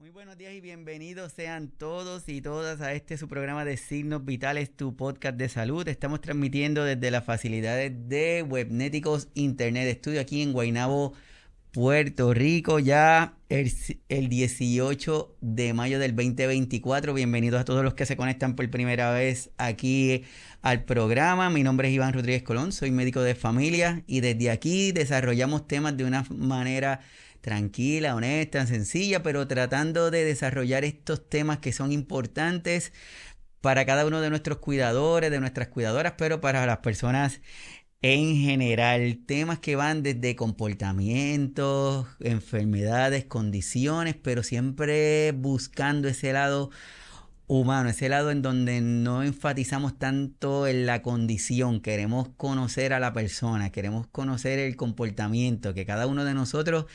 Muy buenos días y bienvenidos sean todos y todas a su programa de Signos Vitales, tu podcast de salud. Estamos transmitiendo desde las facilidades de Webnéticos Internet Studio aquí en Guaynabo, Puerto Rico, ya el 18 de mayo del 2024. Bienvenidos a todos los que se conectan por primera vez aquí al programa. Mi nombre es Iván Rodríguez Colón, soy médico de familia y desde aquí desarrollamos temas de una manera tranquila, honesta, sencilla, pero tratando de desarrollar estos temas que son importantes para cada uno de nuestros cuidadores, de nuestras cuidadoras, pero para las personas en general. Temas que van desde comportamientos, enfermedades, condiciones, pero siempre buscando ese lado humano, ese lado en donde no enfatizamos tanto en la condición. Queremos conocer a la persona, queremos conocer el comportamiento, que cada uno de nosotros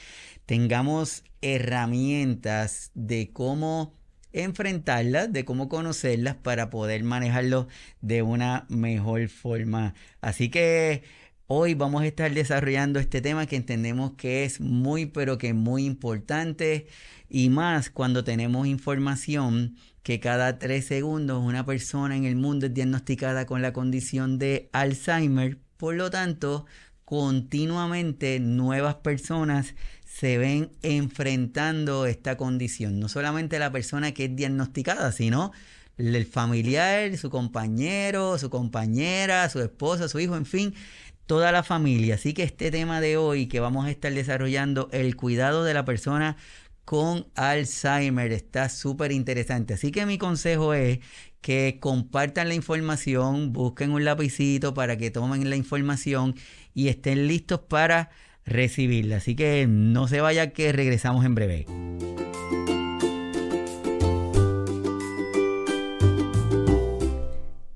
tengamos herramientas de cómo enfrentarlas, de cómo conocerlas para poder manejarlo de una mejor forma. Así que hoy vamos a estar desarrollando este tema que entendemos que es muy, pero que muy importante, y más cuando tenemos información que cada 3 segundos una persona en el mundo es diagnosticada con la condición de Alzheimer. Por lo tanto, continuamente nuevas personas se ven enfrentando esta condición. No solamente la persona que es diagnosticada, sino el familiar, su compañero, su compañera, su esposa, su hijo, en fin, toda la familia. Así que este tema de hoy que vamos a estar desarrollando, el cuidado de la persona con Alzheimer, está súper interesante. Así que mi consejo es que compartan la información, busquen un lapicito para que tomen la información y estén listos para recibirla. Así que no se vaya, que regresamos en breve.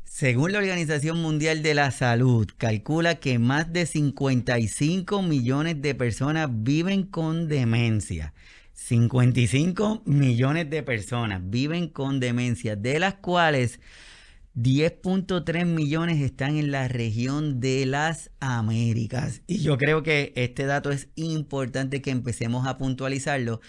Según la Organización Mundial de la Salud, calcula que más de 55 millones de personas viven con demencia. 55 millones de personas viven con demencia, de las cuales 10.3 millones están en la región de las Américas. Y yo creo que este dato es importante que empecemos a puntualizarlo,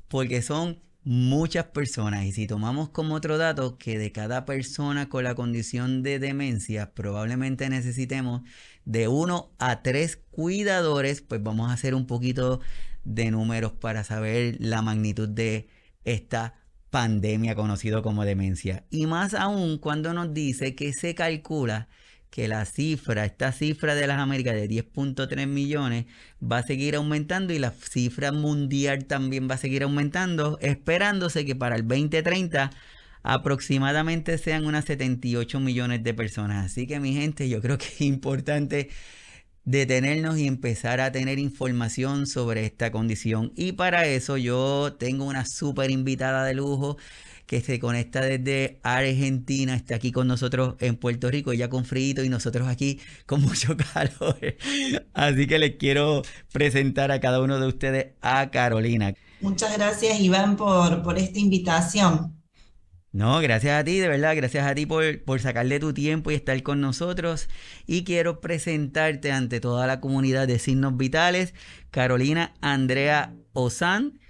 porque son muchas personas. Y si tomamos como otro dato que de cada persona con la condición de demencia probablemente necesitemos de 1 a 3 cuidadores, pues vamos a hacer un poquito de números para saber la magnitud de esta pandemia conocido como demencia. Y más aún cuando nos dice que se calcula que esta cifra de las Américas de 10.3 millones va a seguir aumentando, y la cifra mundial también va a seguir aumentando, esperándose que para el 2030 aproximadamente sean unas 78 millones de personas. Así que mi gente, yo creo que es importante detenernos y empezar a tener información sobre esta condición. Y para eso yo tengo una súper invitada de lujo que se conecta desde Argentina, está aquí con nosotros en Puerto Rico, ella con frío y nosotros aquí con mucho calor. Así que les quiero presentar a cada uno de ustedes a Carolina. Muchas gracias, Iván, por esta invitación. No, gracias a ti, de verdad, gracias a ti por sacarle tu tiempo y estar con nosotros. Y quiero presentarte ante toda la comunidad de Signos Vitales, Carolina Andrea Ozán.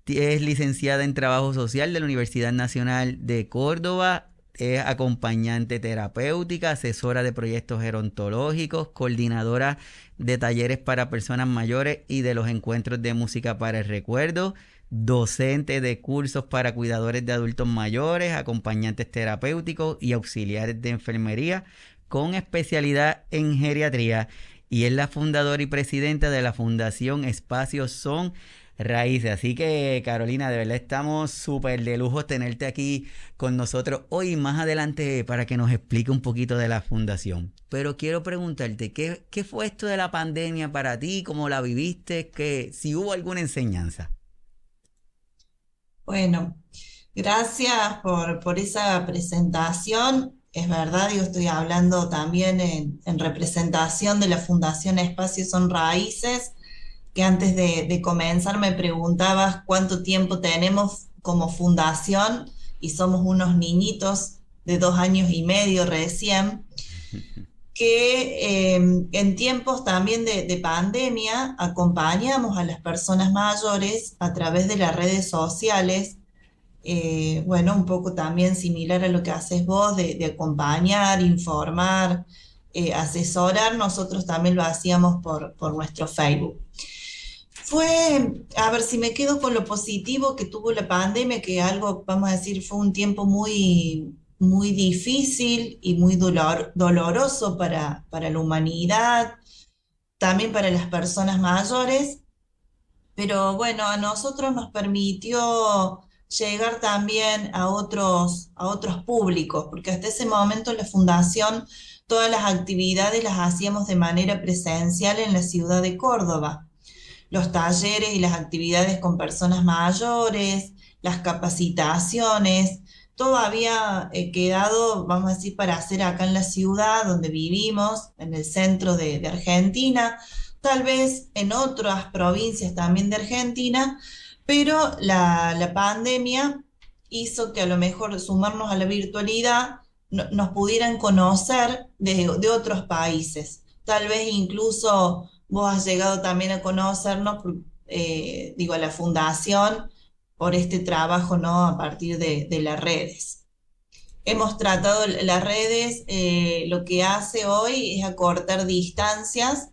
Es licenciada en Trabajo Social de la Universidad Nacional de Córdoba, es acompañante terapéutica, asesora de proyectos gerontológicos, coordinadora de talleres para personas mayores y de los encuentros de música para el recuerdo, docente de cursos para cuidadores de adultos mayores, acompañantes terapéuticos y auxiliares de enfermería con especialidad en geriatría, y es la fundadora y presidenta de la Fundación Espacios Son Raíces. Así que, Carolina, de verdad estamos súper de lujo tenerte aquí con nosotros hoy y más adelante para que nos explique un poquito de la fundación. Pero quiero preguntarte, ¿qué fue esto de la pandemia para ti? ¿Cómo la viviste? Si hubo alguna enseñanza. Bueno, gracias por esa presentación. Es verdad, yo estoy hablando también en representación de la Fundación Espacios Son Raíces, que antes de comenzar me preguntabas cuánto tiempo tenemos como fundación, y somos unos niñitos de 2 años y medio recién, que en tiempos también de pandemia acompañamos a las personas mayores a través de las redes sociales, bueno, un poco también similar a lo que haces vos, de acompañar, informar, asesorar, nosotros también lo hacíamos por nuestro Facebook. Fue, a ver, si me quedo con lo positivo que tuvo la pandemia, que algo, vamos a decir, fue un tiempo muy difícil y muy doloroso para la humanidad, también para las personas mayores, pero bueno, a nosotros nos permitió llegar también a otros públicos, porque hasta ese momento la fundación, todas las actividades las hacíamos de manera presencial en la ciudad de Córdoba, los talleres y las actividades con personas mayores, las capacitaciones, todo había quedado, vamos a decir, para hacer acá en la ciudad donde vivimos, en el centro de Argentina, tal vez en otras provincias también de Argentina, pero la pandemia hizo que a lo mejor sumarnos a la virtualidad nos pudieran conocer de otros países. Tal vez incluso vos has llegado también a conocernos, digo, a la fundación por este trabajo, ¿no? A partir de las redes. Hemos tratado las redes, lo que hace hoy es acortar distancias,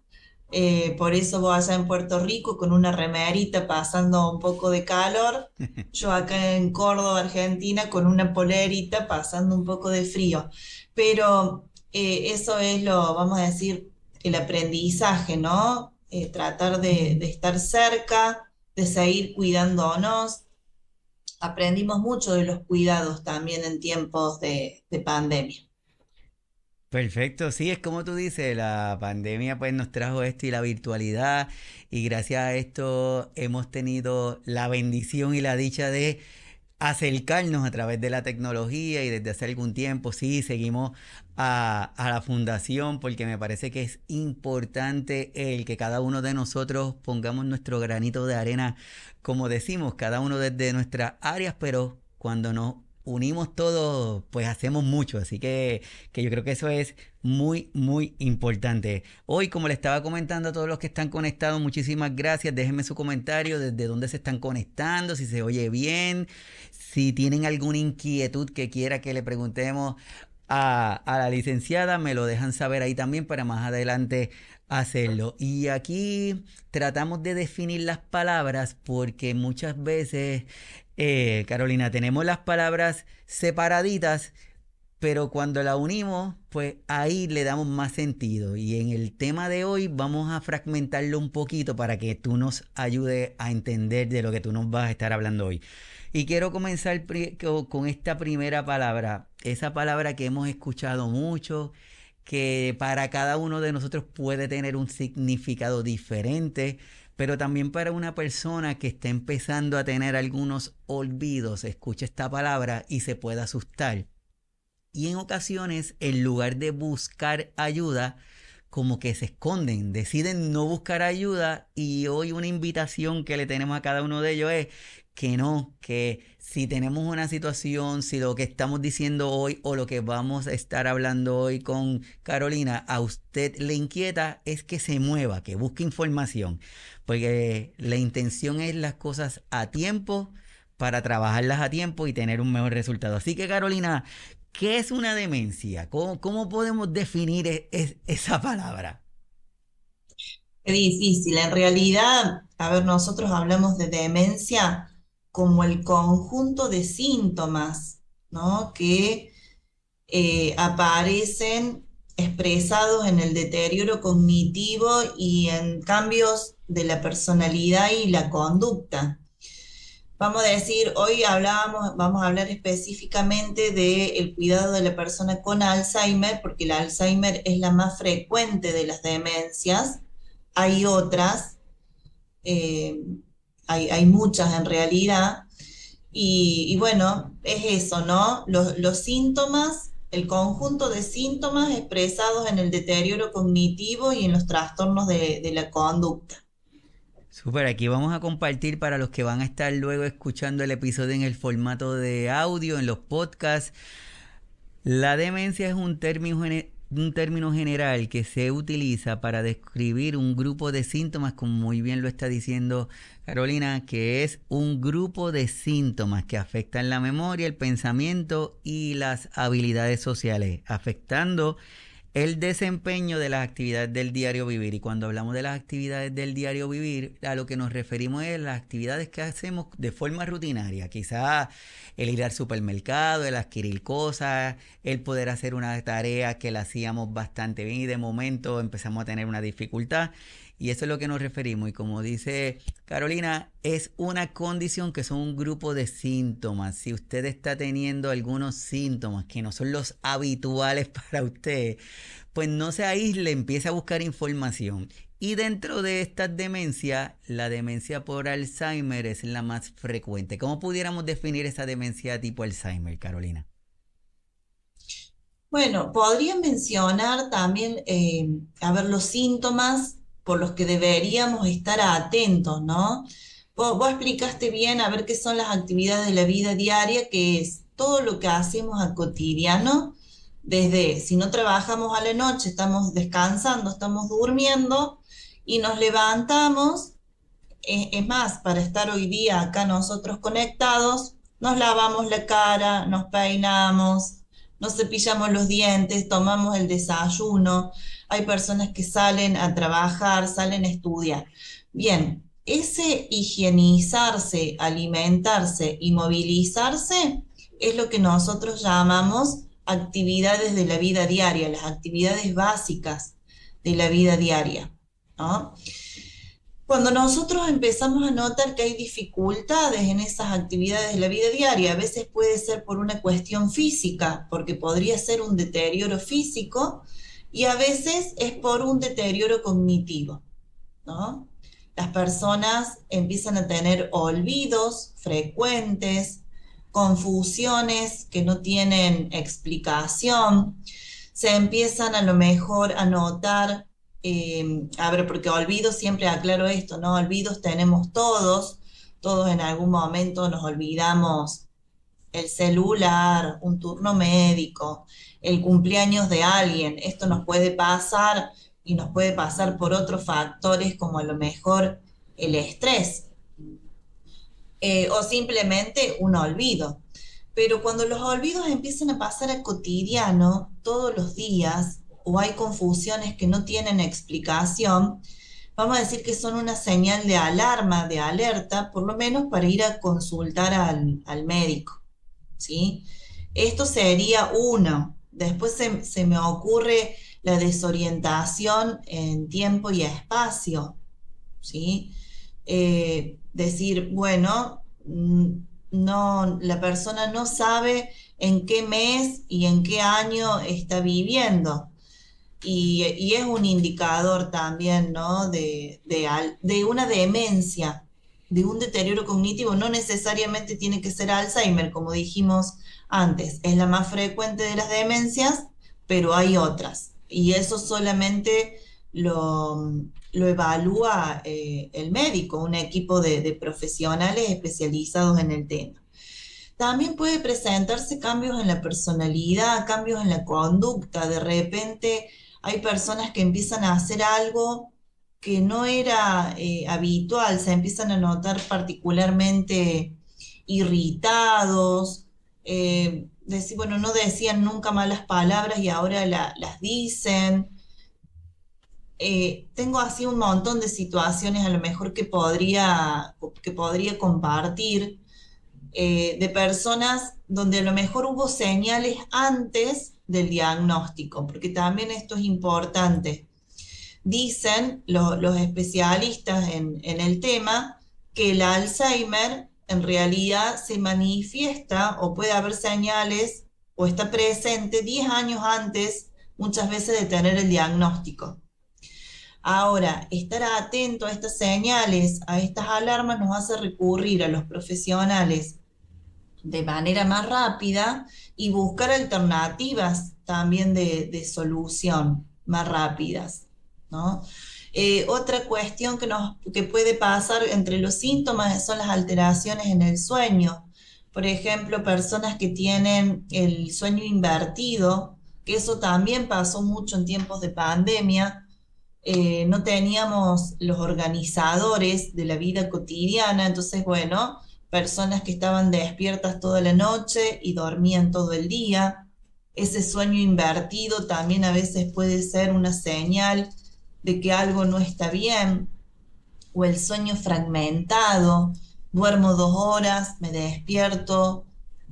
por eso vos allá en Puerto Rico con una remerita pasando un poco de calor, yo acá en Córdoba, Argentina, con una polerita pasando un poco de frío. Pero eso es lo, vamos a decir, el aprendizaje, ¿no? Tratar de estar cerca, de seguir cuidándonos. Aprendimos mucho de los cuidados también en tiempos de pandemia. Perfecto, sí, es como tú dices, la pandemia pues nos trajo esto y la virtualidad y gracias a esto hemos tenido la bendición y la dicha de acercarnos a través de la tecnología y desde hace algún tiempo sí seguimos a la fundación porque me parece que es importante el que cada uno de nosotros pongamos nuestro granito de arena, como decimos, cada uno desde nuestras áreas, pero cuando nos unimos todos, pues hacemos mucho, así que yo creo que eso es muy, muy importante. Hoy, como le estaba comentando a todos los que están conectados, muchísimas gracias, déjenme su comentario desde dónde se están conectando, si se oye bien, si tienen alguna inquietud que quiera que le preguntemos a la licenciada, me lo dejan saber ahí también para más adelante hacerlo. Y aquí tratamos de definir las palabras porque muchas veces, Carolina, tenemos las palabras separaditas, pero cuando la unimos, pues ahí le damos más sentido. Y en el tema de hoy vamos a fragmentarlo un poquito para que tú nos ayudes a entender de lo que tú nos vas a estar hablando hoy. Y quiero comenzar con esta primera palabra, esa palabra que hemos escuchado mucho, que para cada uno de nosotros puede tener un significado diferente, pero también para una persona que está empezando a tener algunos olvidos, escucha esta palabra y se puede asustar. Y en ocasiones, en lugar de buscar ayuda, como que se esconden, deciden no buscar ayuda y hoy una invitación que le tenemos a cada uno de ellos es que no, que si tenemos una situación, si lo que estamos diciendo hoy o lo que vamos a estar hablando hoy con Carolina a usted le inquieta, es que se mueva, que busque información, porque la intención es las cosas a tiempo para trabajarlas a tiempo y tener un mejor resultado. Así que Carolina, ¿qué es una demencia? ¿Cómo podemos definir esa palabra? Qué difícil. En realidad, a ver, nosotros hablamos de demencia como el conjunto de síntomas, ¿no? Que aparecen expresados en el deterioro cognitivo y en cambios de la personalidad y la conducta. Vamos a decir, hoy vamos a hablar específicamente del cuidado de la persona con Alzheimer, porque el Alzheimer es la más frecuente de las demencias. Hay otras, eh, hay muchas en realidad, y bueno, es eso, ¿no? Los síntomas, el conjunto de síntomas expresados en el deterioro cognitivo y en los trastornos de la conducta. Súper, aquí vamos a compartir para los que van a estar luego escuchando el episodio en el formato de audio, en los podcasts. La demencia es un término un término general que se utiliza para describir un grupo de síntomas, como muy bien lo está diciendo Carolina, que es un grupo de síntomas que afectan la memoria, el pensamiento y las habilidades sociales, afectando el desempeño de las actividades del diario vivir. Y cuando hablamos de las actividades del diario vivir, a lo que nos referimos es las actividades que hacemos de forma rutinaria. Quizás el ir al supermercado, el adquirir cosas, el poder hacer una tarea que la hacíamos bastante bien y de momento empezamos a tener una dificultad. Y eso es lo que nos referimos. Y como dice Carolina, es una condición que son un grupo de síntomas. Si usted está teniendo algunos síntomas que no son los habituales para usted, pues no se aísle, empiece a buscar información. Y dentro de estas demencias, la demencia por Alzheimer es la más frecuente. ¿Cómo pudiéramos definir esa demencia tipo Alzheimer, Carolina? Bueno, podría mencionar también, a ver, los síntomas por los que deberíamos estar atentos, ¿no? Vos explicaste bien, a ver qué son las actividades de la vida diaria, que es todo lo que hacemos a cotidiano, desde si no trabajamos a la noche, estamos descansando, estamos durmiendo y nos levantamos. Es más, para estar hoy día acá nosotros conectados, nos lavamos la cara, nos peinamos, nos cepillamos los dientes, tomamos el desayuno. Hay personas que salen a trabajar, salen a estudiar. Bien, ese higienizarse, alimentarse y movilizarse es lo que nosotros llamamos actividades de la vida diaria, las actividades básicas de la vida diaria, ¿no? Cuando nosotros empezamos a notar que hay dificultades en esas actividades de la vida diaria, a veces puede ser por una cuestión física, porque podría ser un deterioro físico, y a veces es por un deterioro cognitivo, ¿no? Las personas empiezan a tener olvidos frecuentes, confusiones que no tienen explicación, se empiezan a lo mejor a notar, a ver, porque olvidos, siempre aclaro esto, ¿no? Olvidos tenemos todos, todos en algún momento nos olvidamos el celular, un turno médico, el cumpleaños de alguien. Esto nos puede pasar y nos puede pasar por otros factores como a lo mejor el estrés, o simplemente un olvido. Pero cuando los olvidos empiezan a pasar a cotidiano todos los días o hay confusiones que no tienen explicación, vamos a decir que son una señal de alarma, de alerta, por lo menos para ir a consultar al médico, ¿sí? Esto sería uno. Después se me ocurre la desorientación en tiempo y espacio, ¿sí? Decir, bueno, no, la persona no sabe en qué mes y en qué año está viviendo. Y es un indicador también, ¿no? De una demencia, de un deterioro cognitivo. No necesariamente tiene que ser Alzheimer, como dijimos antes. Es la más frecuente de las demencias, pero hay otras. Y eso solamente lo evalúa el médico, un equipo de profesionales especializados en el tema. También puede presentarse cambios en la personalidad, cambios en la conducta. De repente hay personas que empiezan a hacer algo que no era habitual, se empiezan a notar particularmente irritados, decir, bueno, no decían nunca malas palabras y ahora las dicen. Tengo así un montón de situaciones a lo mejor que podría compartir, de personas donde a lo mejor hubo señales antes del diagnóstico, porque también esto es importante. Dicen los especialistas en el tema que el Alzheimer en realidad se manifiesta o puede haber señales o está presente 10 años antes, muchas veces, de tener el diagnóstico. Ahora, estar atento a estas señales, a estas alarmas, nos hace recurrir a los profesionales de manera más rápida y buscar alternativas también de solución más rápidas, ¿no? Otra cuestión que puede pasar entre los síntomas son las alteraciones en el sueño. Por ejemplo, personas que tienen el sueño invertido, que eso también pasó mucho en tiempos de pandemia. No teníamos los organizadores de la vida cotidiana, entonces, bueno, personas que estaban despiertas toda la noche y dormían todo el día. Ese sueño invertido también a veces puede ser una señal de que algo no está bien, o el sueño fragmentado, duermo 2 horas, me despierto,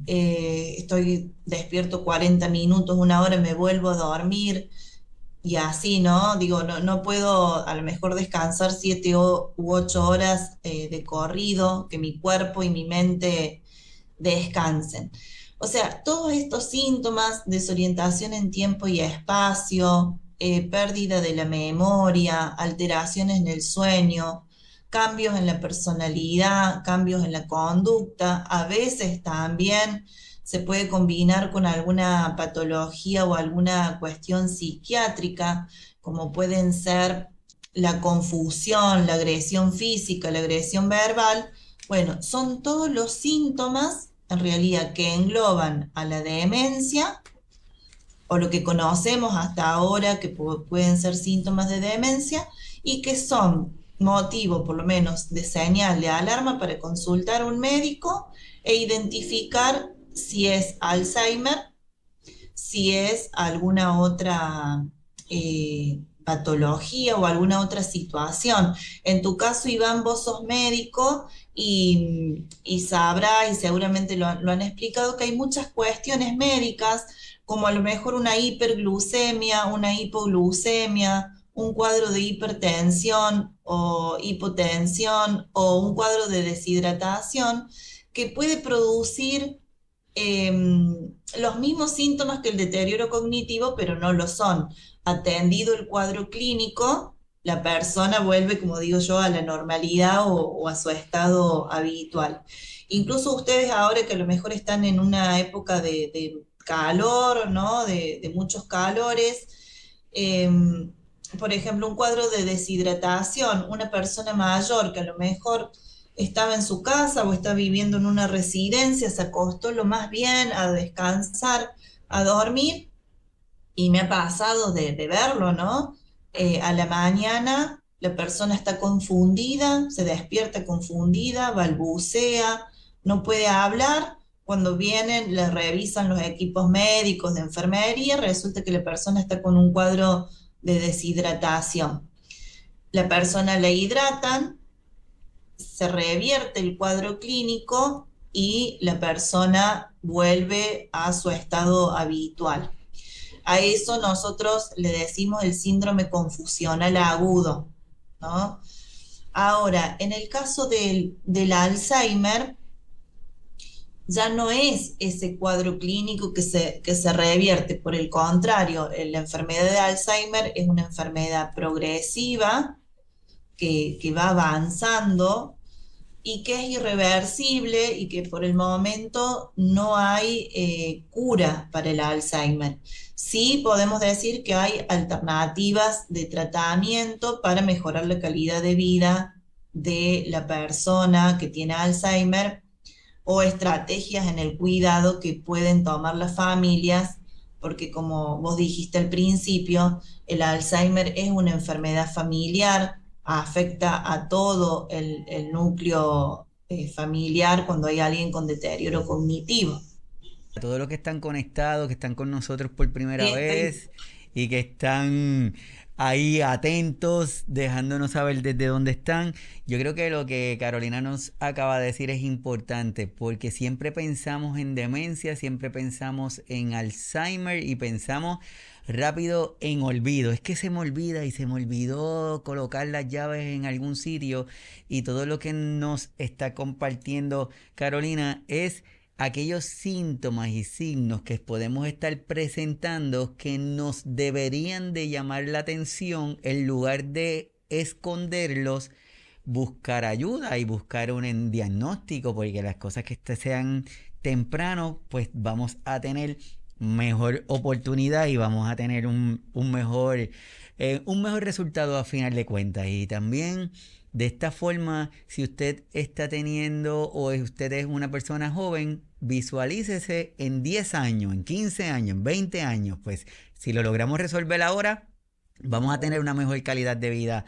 estoy despierto 40 minutos, 1 hora, me vuelvo a dormir, y así, ¿no? Digo, no puedo a lo mejor descansar 7 u 8 horas de corrido, que mi cuerpo y mi mente descansen. O sea, todos estos síntomas, desorientación en tiempo y espacio, pérdida de la memoria, alteraciones en el sueño, cambios en la personalidad, cambios en la conducta, a veces también se puede combinar con alguna patología o alguna cuestión psiquiátrica, como pueden ser la confusión, la agresión física, la agresión verbal. Bueno, son todos los síntomas en realidad que engloban a la demencia, o lo que conocemos hasta ahora que pueden ser síntomas de demencia, y que son motivo por lo menos de señal de alarma para consultar a un médico e identificar si es Alzheimer, si es alguna otra patología o alguna otra situación. En tu caso, Iván, vos sos médico y sabrá, y seguramente lo han explicado, que hay muchas cuestiones médicas, como a lo mejor una hiperglucemia, una hipoglucemia, un cuadro de hipertensión o hipotensión, o un cuadro de deshidratación, que puede producir eh, los mismos síntomas que el deterioro cognitivo, pero no lo son. Atendido el cuadro clínico, la persona vuelve, como digo yo, a la normalidad o a su estado habitual. Incluso ustedes ahora que a lo mejor están en una época de calor, ¿no? De muchos calores. eh, por ejemplo, un cuadro de deshidratación, una persona mayor que a lo mejor estaba en su casa o está viviendo en una residencia, se acostó lo más bien a descansar, a dormir, y me ha pasado de verlo, ¿no? A la mañana la persona está confundida, se despierta confundida, balbucea, no puede hablar. Cuando vienen, le revisan los equipos médicos de enfermería, resulta que la persona está con un cuadro de deshidratación. La persona la hidratan, se revierte el cuadro clínico y la persona vuelve a su estado habitual. A eso nosotros le decimos el síndrome confusional agudo, ¿no? Ahora, en el caso del Alzheimer, ya no es ese cuadro clínico que se revierte. Por el contrario, la enfermedad de Alzheimer es una enfermedad progresiva que va avanzando y que es irreversible, y que por el momento no hay cura para el Alzheimer. Sí podemos decir que hay alternativas de tratamiento para mejorar la calidad de vida de la persona que tiene Alzheimer, o estrategias en el cuidado que pueden tomar las familias, porque como vos dijiste al principio, el Alzheimer es una enfermedad familiar, afecta a todo el núcleo familiar cuando hay alguien con deterioro cognitivo. A todos los que están conectados, que están con nosotros por primera Estoy vez y que están ahí atentos, dejándonos saber desde dónde están. Yo creo que lo que Carolina nos acaba de decir es importante, porque siempre pensamos en demencia, siempre pensamos en Alzheimer y pensamos rápido en olvido. Es que se me olvida y se me olvidó colocar las llaves en algún sitio, y todo lo que nos está compartiendo Carolina es aquellos síntomas y signos que podemos estar presentando que nos deberían de llamar la atención. En lugar de esconderlos, buscar ayuda y buscar un diagnóstico, porque las cosas que sean temprano, pues vamos a tener mejor oportunidad y vamos a tener un mejor resultado a final de cuentas. Y también de esta forma, si usted está teniendo o usted es una persona joven, visualícese en 10 años, en 15 años, en 20 años. Pues si lo logramos resolver ahora, vamos a tener una mejor calidad de vida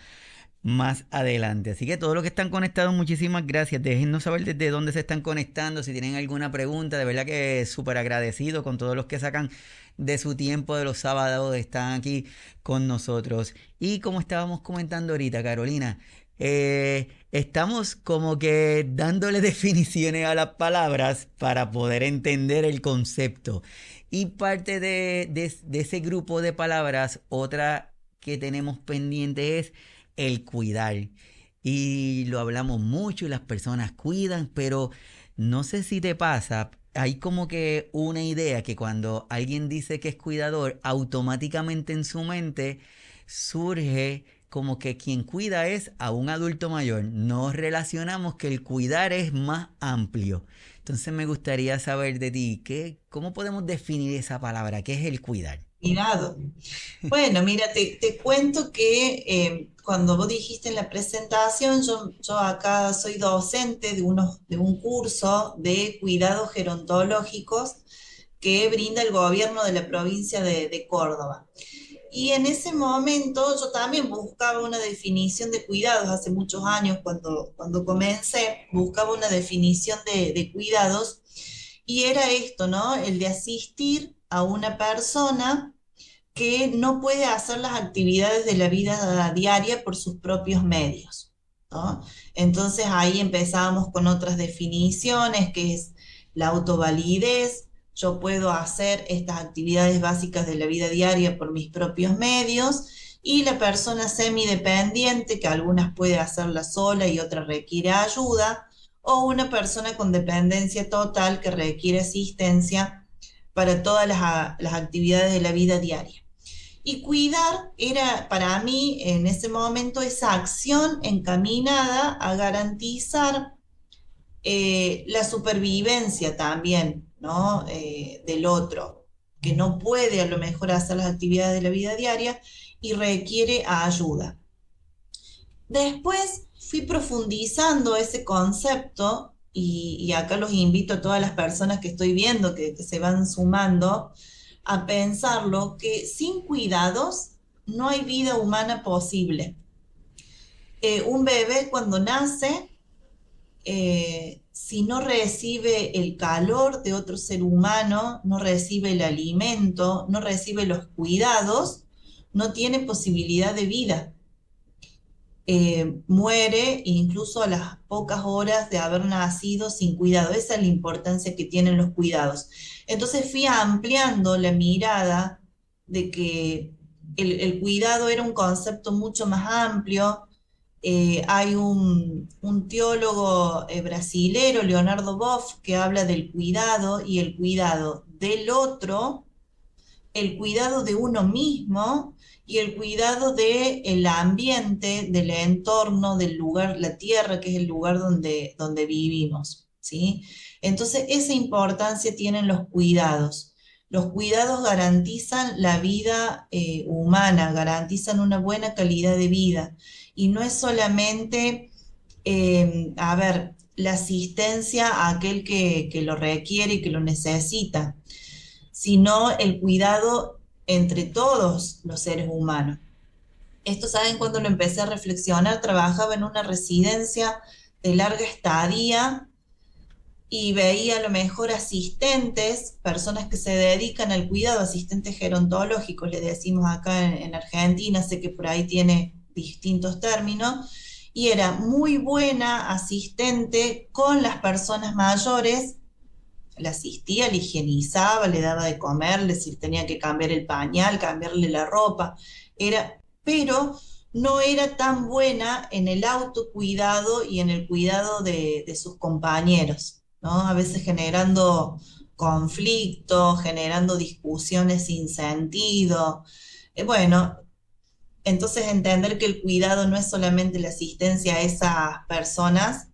más adelante. Así que todos los que están conectados, muchísimas gracias. Déjennos saber desde dónde se están conectando, si tienen alguna pregunta. De verdad que súper agradecido con todos los que sacan de su tiempo de los sábados, están aquí con nosotros. Y como estábamos comentando ahorita, Carolina, estamos como que dándole definiciones a las palabras para poder entender el concepto. Y parte de ese grupo de palabras, otra que tenemos pendiente es el cuidar. Y lo hablamos mucho y las personas cuidan, pero no sé si te pasa, hay como que una idea que cuando alguien dice que es cuidador, automáticamente en su mente surge como que quien cuida es a un adulto mayor. Nos relacionamos que el cuidar es más amplio. Entonces me gustaría saber de ti, ¿cómo podemos definir esa palabra? ¿Qué es el cuidar? Cuidado. Bueno, mira, te cuento que cuando vos dijiste en la presentación, yo acá soy docente de un curso de cuidados gerontológicos que brinda el gobierno de la provincia de Córdoba. Y en ese momento yo también buscaba una definición de cuidados, hace muchos años cuando comencé, buscaba una definición de cuidados y era esto, ¿no? El de asistir a una persona que no puede hacer las actividades de la vida diaria por sus propios medios, ¿no? Entonces ahí empezábamos con otras definiciones, que es la autovalidez. Yo puedo hacer estas actividades básicas de la vida diaria por mis propios medios, y la persona semidependiente, que algunas puede hacerla sola y otras requiere ayuda, o una persona con dependencia total que requiere asistencia para todas las actividades de la vida diaria. Y cuidar era para mí en ese momento esa acción encaminada a garantizar la supervivencia también, ¿no? Del otro, que no puede a lo mejor hacer las actividades de la vida diaria y requiere ayuda. Después fui profundizando ese concepto y acá los invito a todas las personas que estoy viendo que se van sumando a pensarlo, que sin cuidados no hay vida humana posible. Un bebé cuando nace, si no recibe el calor de otro ser humano, no recibe el alimento, no recibe los cuidados, no tiene posibilidad de vida. Muere incluso a las pocas horas de haber nacido sin cuidado. Esa es la importancia que tienen los cuidados. Entonces fui ampliando la mirada de que el cuidado era un concepto mucho más amplio. Hay un teólogo brasilero, Leonardo Boff, que habla del cuidado y el cuidado del otro, el cuidado de uno mismo y el cuidado del ambiente, del entorno, del lugar, la tierra, que es el lugar donde vivimos, ¿sí? Entonces, esa importancia tienen los cuidados. Los cuidados garantizan la vida humana, garantizan una buena calidad de vida. Y no es solamente, la asistencia a aquel que lo requiere y que lo necesita, sino el cuidado entre todos los seres humanos. Esto, ¿saben? Cuando lo empecé a reflexionar, trabajaba en una residencia de larga estadía y veía a lo mejor asistentes, personas que se dedican al cuidado, asistentes gerontológicos, le decimos acá en Argentina, sé que por ahí tiene distintos términos, y era muy buena asistente con las personas mayores, la asistía, le higienizaba, le daba de comer, si tenía que cambiar el pañal, cambiarle la ropa, pero no era tan buena en el autocuidado y en el cuidado de sus compañeros, ¿no? A veces generando conflictos, generando discusiones sin sentido. Bueno, entonces entender que el cuidado no es solamente la asistencia a esas personas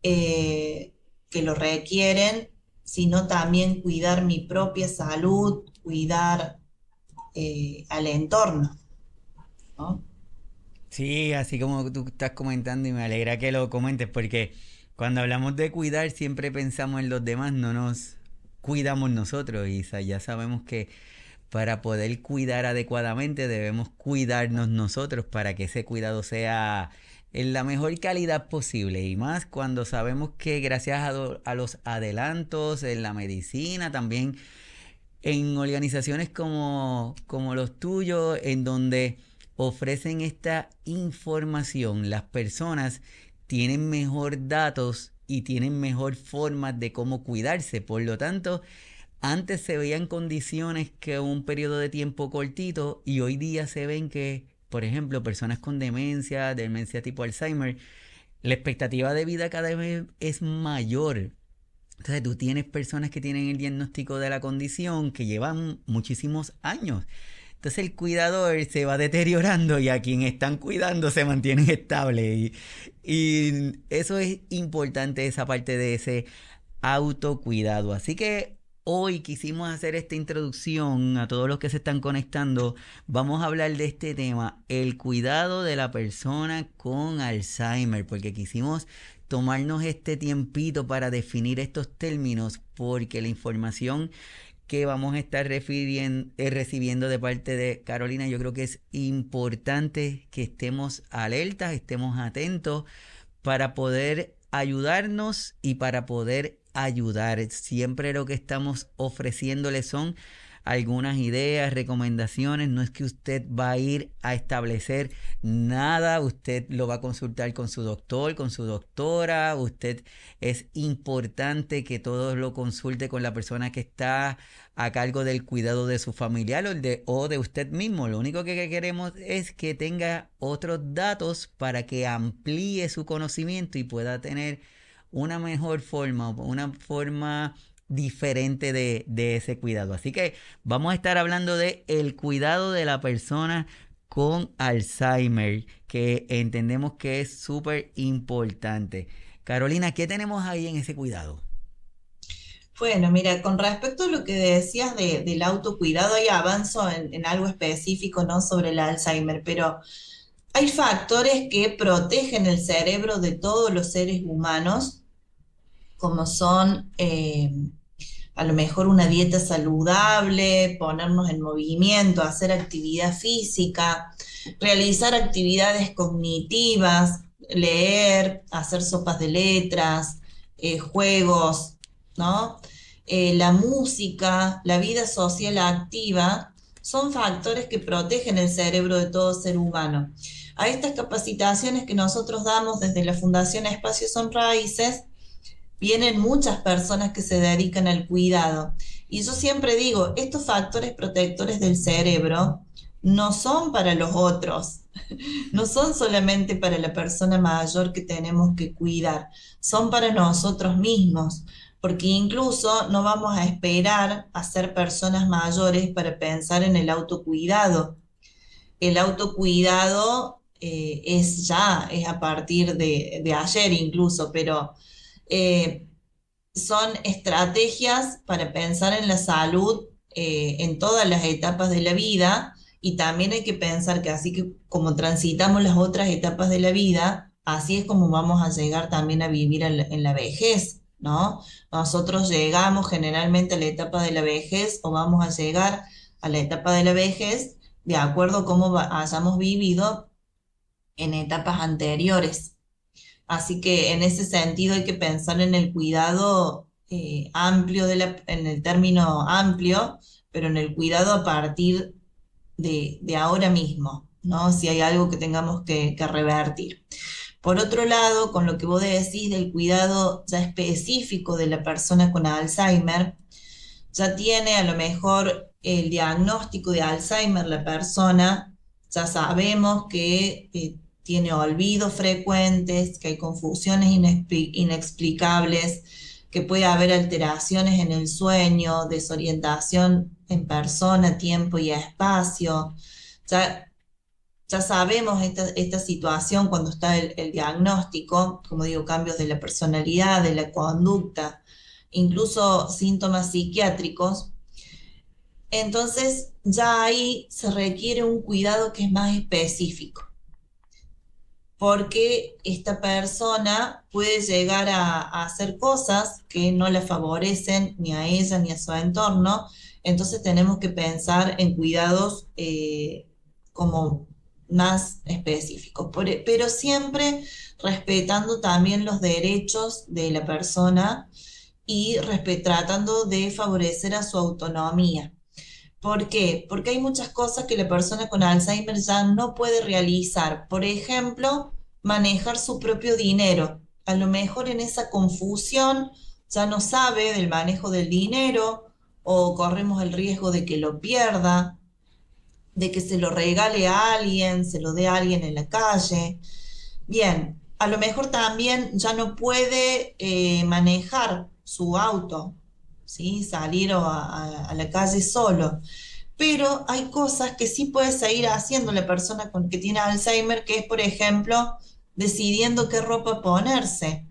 que lo requieren, sino también cuidar mi propia salud, cuidar al entorno, ¿no? Sí, así como tú estás comentando y me alegra que lo comentes porque cuando hablamos de cuidar siempre pensamos en los demás, no nos cuidamos nosotros y ya sabemos que para poder cuidar adecuadamente debemos cuidarnos nosotros para que ese cuidado sea en la mejor calidad posible y más cuando sabemos que gracias a los adelantos en la medicina también en organizaciones como los tuyos, en donde ofrecen esta información, las personas tienen mejor datos y tienen mejor formas de cómo cuidarse. Por lo tanto, antes se veían condiciones que un periodo de tiempo cortito y hoy día se ven que, por ejemplo, personas con demencia tipo Alzheimer, la expectativa de vida cada vez es mayor. Entonces tú tienes personas que tienen el diagnóstico de la condición que llevan muchísimos años. Entonces el cuidador se va deteriorando y a quien están cuidando se mantienen estable. Y eso es importante, esa parte de ese autocuidado. Así que hoy quisimos hacer esta introducción a todos los que se están conectando. Vamos a hablar de este tema, el cuidado de la persona con Alzheimer, porque quisimos tomarnos este tiempito para definir estos términos, porque la información que vamos a estar recibiendo de parte de Carolina, yo creo que es importante que estemos alertas, estemos atentos para poder ayudarnos y para poder ayudar. Siempre lo que estamos ofreciéndole son algunas ideas, recomendaciones. No es que usted va a ir a establecer nada, usted lo va a consultar con su doctor, con su doctora. Usted es importante que todo lo consulte con la persona que está a cargo del cuidado de su familiar o de usted mismo. Lo único que queremos es que tenga otros datos para que amplíe su conocimiento y pueda tener una forma diferente de ese cuidado. Así que vamos a estar hablando de el cuidado de la persona con Alzheimer, que entendemos que es súper importante. Carolina, ¿qué tenemos ahí en ese cuidado? Bueno, mira, con respecto a lo que decías del autocuidado, ahí avanzo en algo específico, ¿no? Sobre el Alzheimer, pero hay factores que protegen el cerebro de todos los seres humanos, como son a lo mejor una dieta saludable, ponernos en movimiento, hacer actividad física, realizar actividades cognitivas, leer, hacer sopas de letras, juegos, ¿no? La música, la vida social activa, son factores que protegen el cerebro de todo ser humano. A estas capacitaciones que nosotros damos desde la Fundación Espacios Son Raíces, vienen muchas personas que se dedican al cuidado. Y yo siempre digo, estos factores protectores del cerebro no son para los otros, no son solamente para la persona mayor que tenemos que cuidar, son para nosotros mismos, porque incluso no vamos a esperar a ser personas mayores para pensar en el autocuidado. El autocuidado es a partir de ayer incluso, pero eh, son estrategias para pensar en la salud en todas las etapas de la vida y también hay que pensar que así que como transitamos las otras etapas de la vida, así es como vamos a llegar también a vivir en la vejez, ¿no? Nosotros llegamos generalmente a la etapa de la vejez o vamos a llegar a la etapa de la vejez de acuerdo a cómo hayamos vivido en etapas anteriores. Así que en ese sentido hay que pensar en el cuidado amplio, en el término amplio, pero en el cuidado a partir de ahora mismo, ¿no? Si hay algo que tengamos que revertir. Por otro lado, con lo que vos decís del cuidado ya específico de la persona con Alzheimer, ya tiene a lo mejor el diagnóstico de Alzheimer la persona, ya sabemos que tiene olvidos frecuentes, que hay confusiones inexplicables, que puede haber alteraciones en el sueño, desorientación en persona, tiempo y espacio. Ya, ya sabemos esta situación cuando está el diagnóstico, como digo, cambios de la personalidad, de la conducta, incluso síntomas psiquiátricos. Entonces ya ahí se requiere un cuidado que es más específico, porque esta persona puede llegar a hacer cosas que no le favorecen ni a ella ni a su entorno. Entonces tenemos que pensar en cuidados como más específicos, pero siempre respetando también los derechos de la persona y tratando de favorecer a su autonomía. ¿Por qué? Porque hay muchas cosas que la persona con Alzheimer ya no puede realizar. Por ejemplo, manejar su propio dinero. A lo mejor en esa confusión ya no sabe del manejo del dinero o corremos el riesgo de que lo pierda, de que se lo regale a alguien, se lo dé a alguien en la calle. Bien, a lo mejor también ya no puede manejar su auto, ¿sí? Salir a la calle solo. Pero hay cosas que sí puede seguir haciendo la persona que tiene Alzheimer, que es, por ejemplo, decidiendo qué ropa ponerse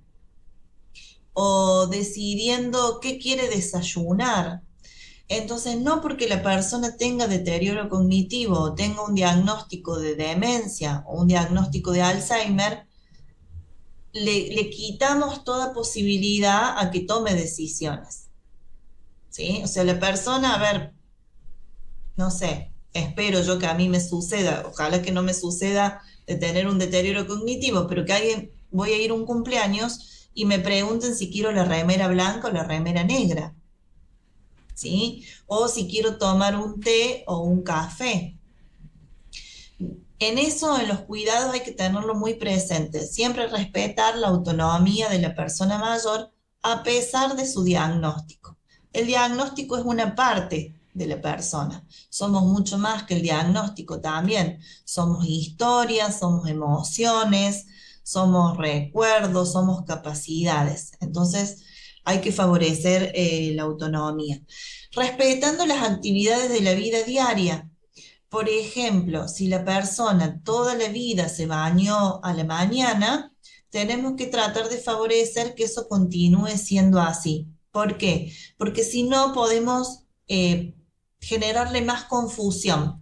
o decidiendo qué quiere desayunar. Entonces, no porque la persona tenga deterioro cognitivo o tenga un diagnóstico de demencia o un diagnóstico de Alzheimer, le quitamos toda posibilidad a que tome decisiones. ¿Sí? O sea, la persona, a ver, no sé, espero yo que a mí me suceda, ojalá que no me suceda de tener un deterioro cognitivo, pero que alguien, voy a ir a un cumpleaños y me pregunten si quiero la remera blanca o la remera negra, ¿sí? O si quiero tomar un té o un café. En eso, en los cuidados hay que tenerlo muy presente, siempre respetar la autonomía de la persona mayor a pesar de su diagnóstico. El diagnóstico es una parte de la persona, somos mucho más que el diagnóstico también, somos historias, somos emociones, somos recuerdos, somos capacidades, entonces hay que favorecer la autonomía, respetando las actividades de la vida diaria. Por ejemplo, si la persona toda la vida se bañó a la mañana, tenemos que tratar de favorecer que eso continúe siendo así. ¿Por qué? Porque si no podemos generarle más confusión.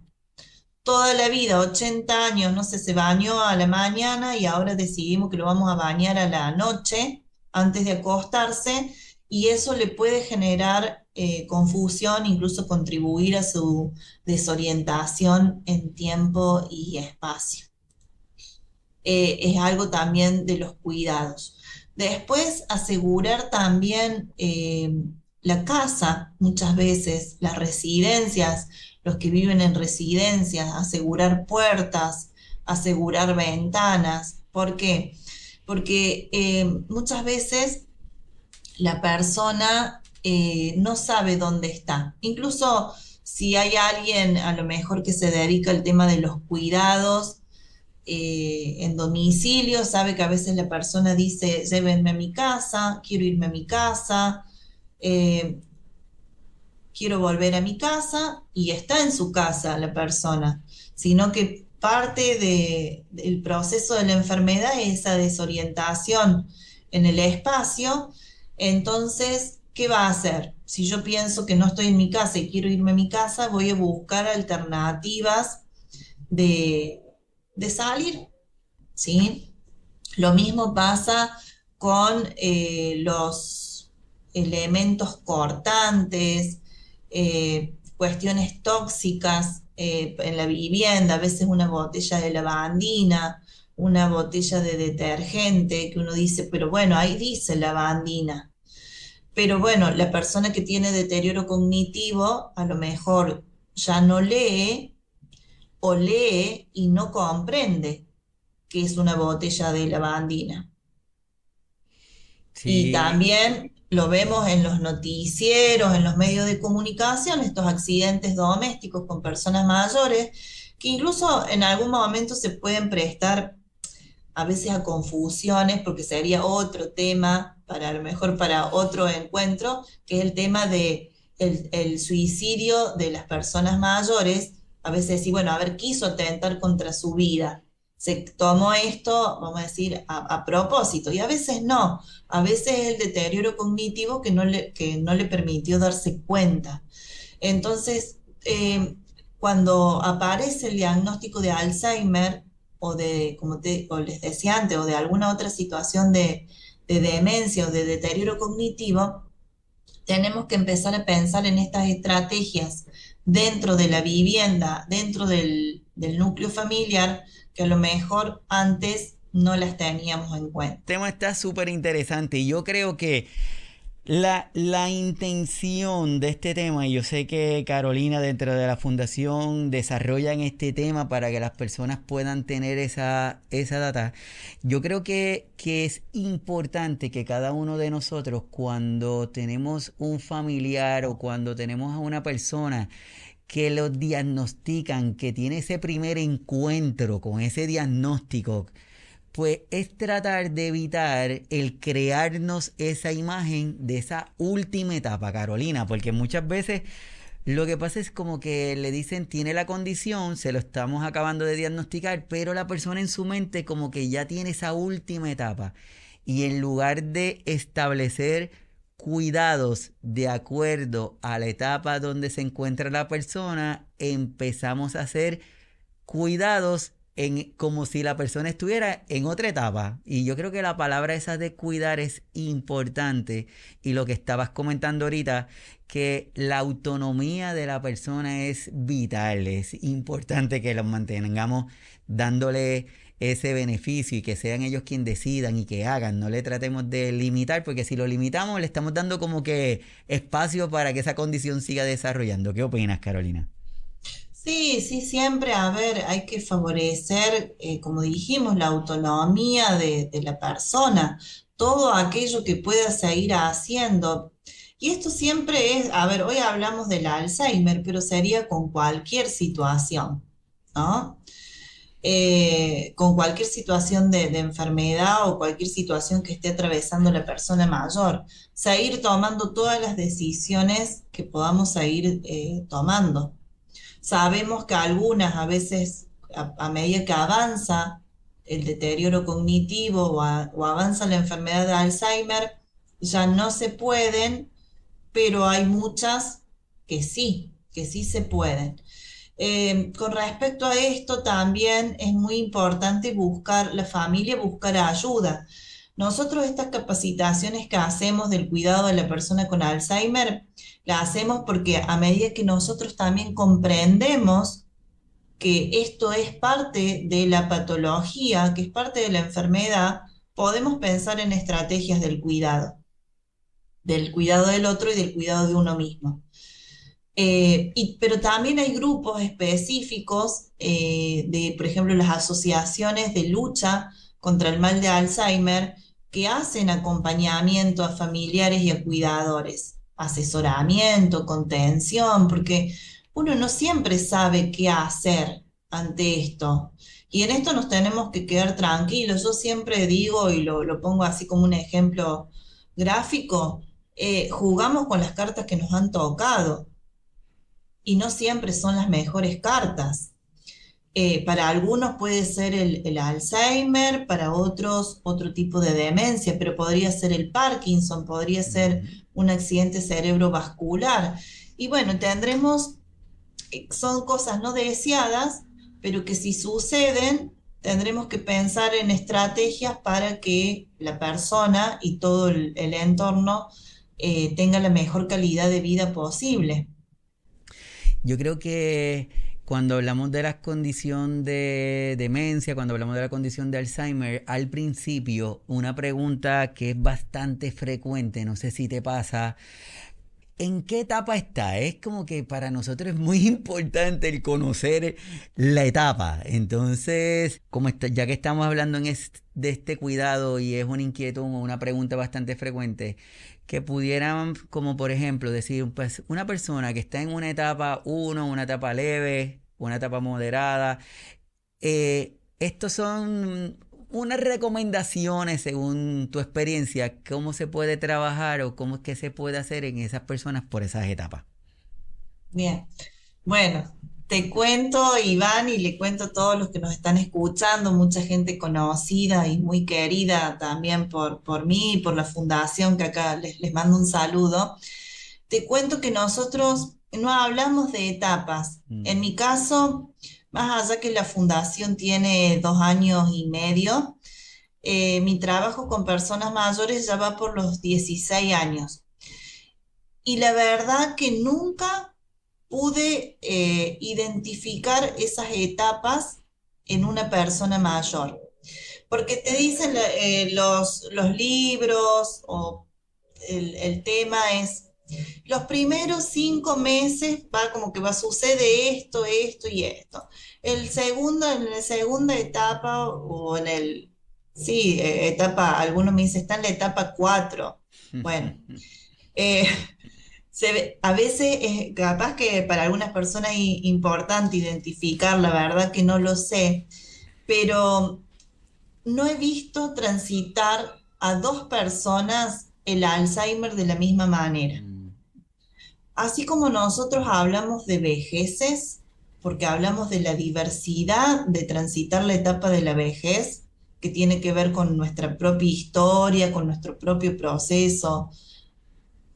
Toda la vida, 80 años, no sé, se bañó a la mañana y ahora decidimos que lo vamos a bañar a la noche antes de acostarse y eso le puede generar confusión, incluso contribuir a su desorientación en tiempo y espacio. Es algo también de los cuidados. Después, asegurar también la casa, muchas veces las residencias, los que viven en residencias, asegurar puertas, asegurar ventanas. ¿Por qué? Porque muchas veces la persona no sabe dónde está. Incluso si hay alguien a lo mejor que se dedica al tema de los cuidados en domicilio, sabe que a veces la persona dice, llévenme a mi casa, quiero irme a mi casa, eh, quiero volver a mi casa, y está en su casa la persona, sino que parte del proceso de la enfermedad es esa desorientación en el espacio. Entonces, ¿qué va a hacer? Si yo pienso que no estoy en mi casa y quiero irme a mi casa, voy a buscar alternativas de, de salir, ¿sí? Lo mismo pasa con los elementos cortantes, cuestiones tóxicas en la vivienda, a veces una botella de lavandina, una botella de detergente, que uno dice, pero bueno, ahí dice lavandina. Pero bueno, la persona que tiene deterioro cognitivo a lo mejor ya no lee o lee y no comprende que es una botella de lavandina. Y Sí, también lo vemos en los noticieros, en los medios de comunicación, estos accidentes domésticos con personas mayores, que incluso en algún momento se pueden prestar a veces a confusiones, porque sería otro tema, para a lo mejor para otro encuentro, que es el tema de el suicidio de las personas mayores. A veces sí, bueno, a ver, quiso atentar contra su vida, se tomó esto, vamos a decir, a propósito, y a veces no, a veces el deterioro cognitivo que no le permitió darse cuenta. Entonces, cuando aparece el diagnóstico de Alzheimer o de, o les decía antes, o de alguna otra situación de demencia o de deterioro cognitivo, tenemos que empezar a pensar en estas estrategias dentro de la vivienda, dentro del núcleo familiar, que a lo mejor antes no las teníamos en cuenta. El tema está súper interesante y yo creo que la intención de este tema, y yo sé que Carolina dentro de la fundación desarrollan este tema para que las personas puedan tener esa data, yo creo que es importante que cada uno de nosotros cuando tenemos un familiar o cuando tenemos a una persona que lo diagnostican, que tiene ese primer encuentro con ese diagnóstico, pues es tratar de evitar el crearnos esa imagen de esa última etapa, Carolina, porque muchas veces lo que pasa es como que le dicen tiene la condición, se lo estamos acabando de diagnosticar, pero la persona en su mente como que ya tiene esa última etapa. Y en lugar de establecer cuidados de acuerdo a la etapa donde se encuentra la persona, empezamos a hacer cuidados como si la persona estuviera en otra etapa. Y yo creo que la palabra esa de cuidar es importante. Y lo que estabas comentando ahorita, que la autonomía de la persona es vital. Es importante que los mantengamos dándole ese beneficio y que sean ellos quienes decidan y que hagan. No le tratemos de limitar, porque si lo limitamos le estamos dando como que espacio para que esa condición siga desarrollando. ¿Qué opinas, Carolina? Sí, sí, siempre, a ver, hay que favorecer, como dijimos, la autonomía de la persona, todo aquello que pueda seguir haciendo. Y esto siempre es, a ver, hoy hablamos del Alzheimer, pero sería con cualquier situación, ¿no? Con cualquier situación de enfermedad o cualquier situación que esté atravesando la persona mayor. Seguir tomando todas las decisiones que podamos seguir tomando. Sabemos que algunas, a veces, a medida que avanza el deterioro cognitivo o avanza la enfermedad de Alzheimer, ya no se pueden, pero hay muchas que sí se pueden. Con respecto a esto, también es muy importante buscar, la familia buscar ayuda. Nosotros estas capacitaciones que hacemos del cuidado de la persona con Alzheimer, la hacemos porque a medida que nosotros también comprendemos que esto es parte de la patología, que es parte de la enfermedad, podemos pensar en estrategias del cuidado del otro y del cuidado de uno mismo. Pero también hay grupos específicos de, por ejemplo, las asociaciones de lucha contra el mal de Alzheimer que hacen acompañamiento a familiares y a cuidadores, asesoramiento, contención, porque uno no siempre sabe qué hacer ante esto. Y en esto nos tenemos que quedar tranquilos. Yo siempre digo, y lo pongo así como un ejemplo gráfico, jugamos con las cartas que nos han tocado y no siempre son las mejores cartas. Para algunos puede ser el Alzheimer, para otros otro tipo de demencia, pero podría ser el Parkinson, podría ser un accidente cerebrovascular. Y bueno, tendremos, son cosas no deseadas, pero que si suceden, tendremos que pensar en estrategias para que la persona y todo el entorno tenga la mejor calidad de vida posible. Yo creo que cuando hablamos de la condición de demencia, cuando hablamos de la condición de Alzheimer, al principio una pregunta que es bastante frecuente, no sé si te pasa, ¿en qué etapa está? Es como que para nosotros es muy importante el conocer la etapa. Entonces, como ya que estamos hablando de este cuidado y es una inquietud o una pregunta bastante frecuente, que pudieran, como por ejemplo, decir, pues una persona que está en una etapa 1, una etapa leve, una etapa moderada, estos son unas recomendaciones según tu experiencia, cómo se puede trabajar o cómo es que se puede hacer en esas personas por esas etapas. Bien, bueno. Te cuento, Iván, y le cuento a todos los que nos están escuchando, mucha gente conocida y muy querida también por mí y por la fundación, que acá les mando un saludo. Te cuento que nosotros no hablamos de etapas. En Mm, mi caso, más allá que la fundación tiene 2 años y medio, mi trabajo con personas mayores ya va por los 16 años. Y la verdad que nunca pude identificar esas etapas en una persona mayor. Porque te dicen los libros o el tema es, los primeros 5 meses va como que va a suceder esto, esto y esto. En la segunda etapa o en el, sí, etapa, algunos me dicen, está en la etapa 4. Bueno, eh, a veces es capaz que para algunas personas es importante identificar, la verdad que no lo sé, pero no he visto transitar a dos personas el Alzheimer de la misma manera. mm, Así como nosotros hablamos de vejeces, porque hablamos de la diversidad de transitar la etapa de la vejez, que tiene que ver con nuestra propia historia, con nuestro propio proceso,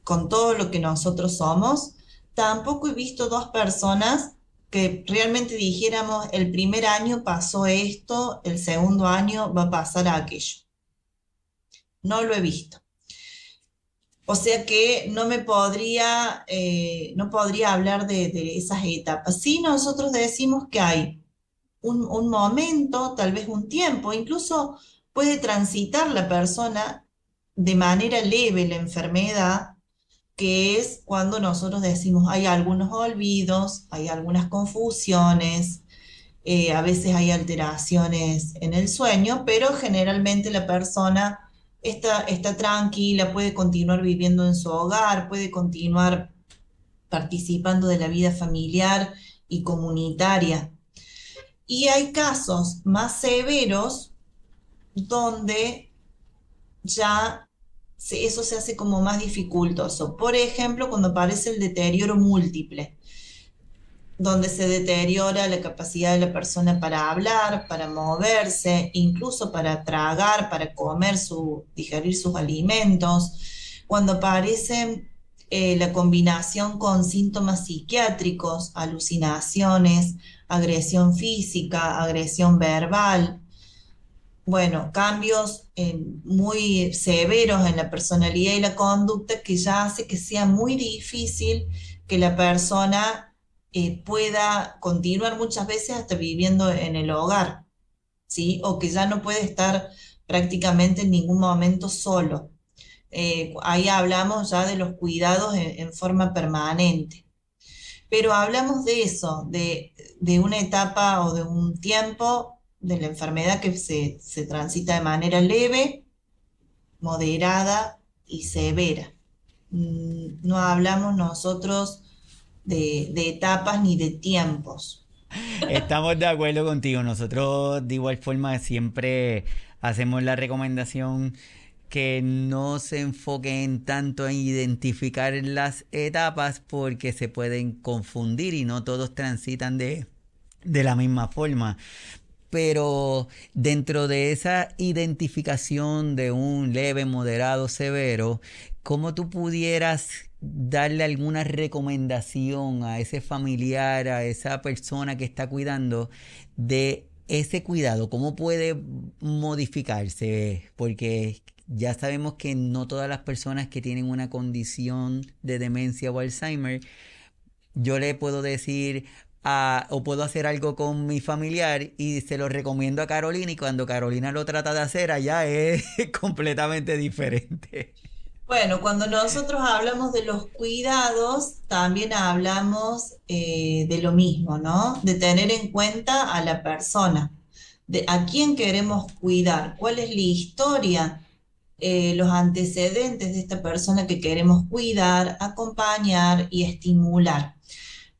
con todo lo que nosotros somos, tampoco he visto dos personas que realmente dijéramos, el primer año pasó esto, el segundo año va a pasar aquello. No lo he visto. O sea que no podría hablar de esas etapas. Sí, nosotros decimos que hay un momento, tal vez un tiempo, incluso puede transitar la persona de manera leve la enfermedad, que es cuando nosotros decimos hay algunos olvidos, hay algunas confusiones, a veces hay alteraciones en el sueño, pero generalmente la persona está tranquila, puede continuar viviendo en su hogar, puede continuar participando de la vida familiar y comunitaria. Y hay casos más severos donde ya eso se hace como más dificultoso. Por ejemplo, cuando aparece el deterioro múltiple, donde se deteriora la capacidad de la persona para hablar, para moverse, incluso para tragar, para comer, digerir sus alimentos, cuando aparece la combinación con síntomas psiquiátricos, alucinaciones, agresión física, agresión verbal, bueno, cambios muy severos en la personalidad y la conducta que ya hace que sea muy difícil que la persona pueda continuar muchas veces hasta viviendo en el hogar, ¿sí? O que ya no puede estar prácticamente en ningún momento solo. Ahí hablamos ya de los cuidados en forma permanente. Pero hablamos de eso, de una etapa o de un tiempo de la enfermedad que se transita de manera leve, moderada y severa. No hablamos nosotros de etapas ni de tiempos. Estamos de acuerdo contigo. Nosotros de igual forma siempre hacemos la recomendación que no se enfoquen tanto en identificar las etapas porque se pueden confundir y no todos transitan de la misma forma. Pero dentro de esa identificación de un leve, moderado, severo, ¿cómo tú pudieras darle alguna recomendación a ese familiar, a esa persona que está cuidando de ese cuidado? ¿Cómo puede modificarse? Porque ya sabemos que no todas las personas que tienen una condición de demencia o Alzheimer, yo le puedo decir o puedo hacer algo con mi familiar y se lo recomiendo a Carolina y cuando Carolina lo trata de hacer allá es completamente diferente. Bueno, cuando nosotros hablamos de los cuidados, también hablamos de lo mismo, ¿no? De tener en cuenta a la persona, de a quién queremos cuidar, cuál es la historia, los antecedentes de esta persona que queremos cuidar, acompañar y estimular.